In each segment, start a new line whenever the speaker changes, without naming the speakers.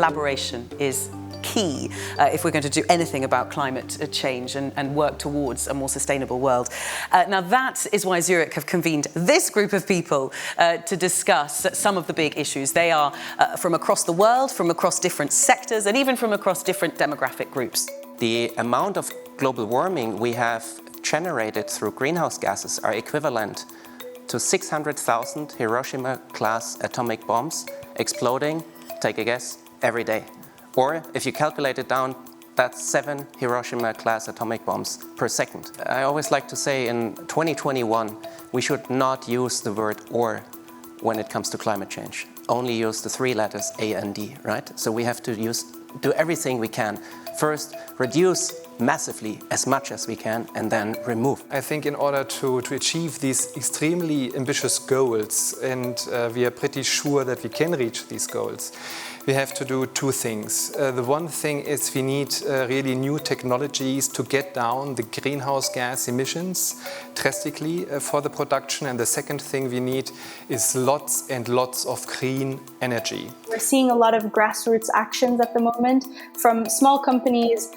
collaboration is key if we're going to do anything about climate change and work towards a more sustainable world. Now that is why Zurich have convened this group of people to discuss some of the big issues. They are from across the world, from across different sectors, and even from across different demographic groups.
The amount of global warming we have generated through greenhouse gases are equivalent to 600,000 Hiroshima-class atomic bombs exploding, take a guess, every day. Or, if you calculate it down, that's 7 Hiroshima-class atomic bombs per second. I always like to say in 2021, we should not use the word "or" when it comes to climate change. Only use the 3 letters A and D, right? So we have to do everything we can. First, reduce massively as much as we can, and then remove.
I think in order to achieve these extremely ambitious goals, and we are pretty sure that we can reach these goals, we have to do 2 things. The one thing is we need really new technologies to get down the greenhouse gas emissions drastically for the production, and the second thing we need is lots and lots of clean energy.
We're seeing a lot of grassroots actions at the moment from small companies,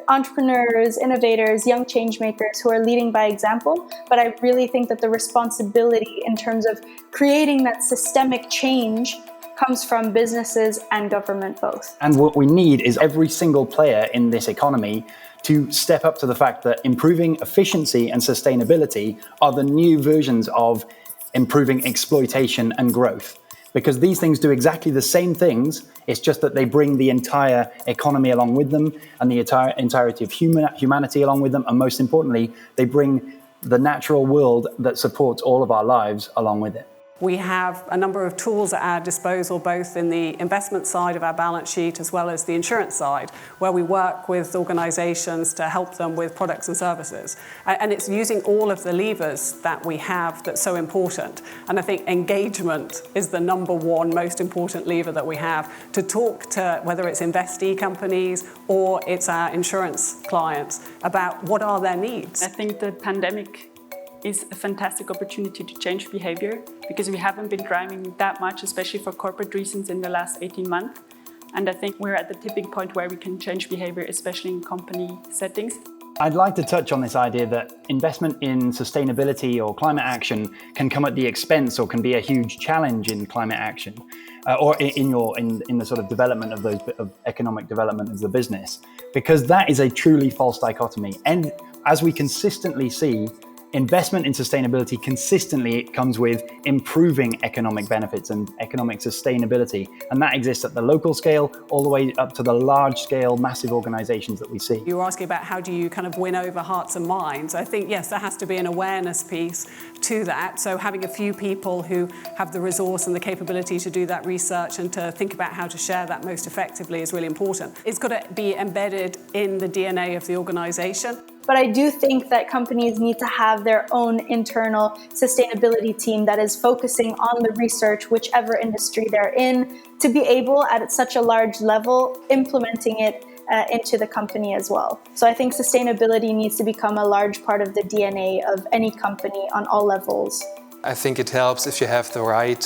entrepreneurs, innovators, young change makers who are leading by example. But I really think that the responsibility in terms of creating that systemic change comes from businesses and government both.
And what we need is every single player in this economy to step up to the fact that improving efficiency and sustainability are the new versions of improving exploitation and growth. Because these things do exactly the same things, it's just that they bring the entire economy along with them and the entirety of humanity along with them, and most importantly, they bring the natural world that supports all of our lives along with it.
We have a number of tools at our disposal, both in the investment side of our balance sheet as well as the insurance side, where we work with organisations to help them with products and services. And it's using all of the levers that we have that's so important. And I think engagement is the number one most important lever that we have to talk to, whether it's investee companies or it's our insurance clients, about what are their needs.
I think the pandemic is a fantastic opportunity to change behavior, because we haven't been driving that much, especially for corporate reasons, in the last 18 months. And I think we're at the tipping point where we can change behavior, especially in company settings.
I'd like to touch on this idea that investment in sustainability or climate action can come at the expense or can be a huge challenge in climate action, or in the sort of development of economic development of the business, because that is a truly false dichotomy. And as we consistently see, investment in sustainability consistently comes with improving economic benefits and economic sustainability. And that exists at the local scale all the way up to the large scale, massive organizations that we see.
You were asking about how do you kind of win over hearts and minds. I think, yes, there has to be an awareness piece to that. So having a few people who have the resource and the capability to do that research and to think about how to share that most effectively is really important. It's got to be embedded in the DNA of the organization.
But I do think that companies need to have their own internal sustainability team that is focusing on the research, whichever industry they're in, to be able, at such a large level, implementing it into the company as well. So I think sustainability needs to become a large part of the DNA of any company on all levels.
I think it helps if you have the right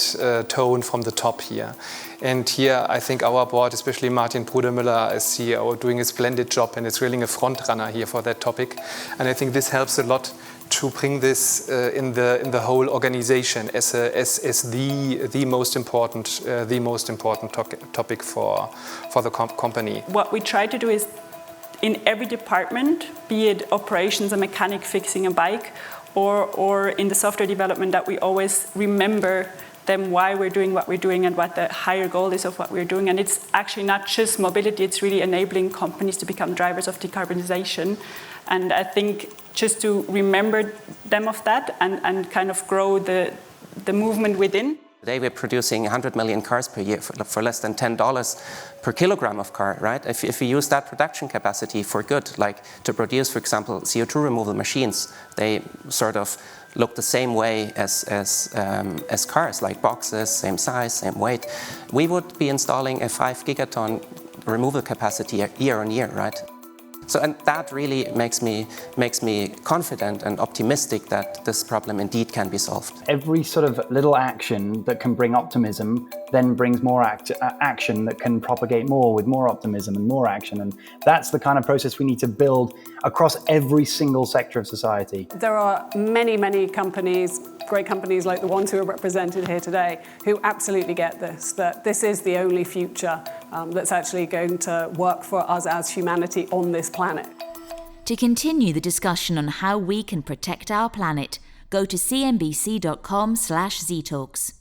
tone from the top here. And here I think our board, especially Martin Brudermüller as CEO, doing a splendid job, and is really a front runner here for that topic. And I think this helps a lot to bring this in the whole organization as the most important topic for the company.
What we try to do is, in every department, be it operations, a mechanic fixing a bike, or in the software development, that we always remember them why we're doing what we're doing and what the higher goal is of what we're doing. And it's actually not just mobility, it's really enabling companies to become drivers of decarbonization. And I think just to remember them of that and kind of grow the movement within.
Today we're producing 100 million cars per year for less than $10 per kilogram of car, right? If we use that production capacity for good, like to produce, for example, CO2 removal machines, they sort of look the same way as cars, like boxes, same size, same weight. We would be installing a 5 gigaton removal capacity year on year, right? So, and that really makes me confident and optimistic that this problem indeed can be solved.
Every sort of little action that can bring optimism then brings more action that can propagate more with more optimism and more action. And that's the kind of process we need to build across every single sector of society.
There are many, many companies, great companies like the ones who are represented here today, who absolutely get this, that this is the only future that's actually going to work for us as humanity on this planet.
To continue the discussion on how we can protect our planet, go to cnbc.com/ztalks.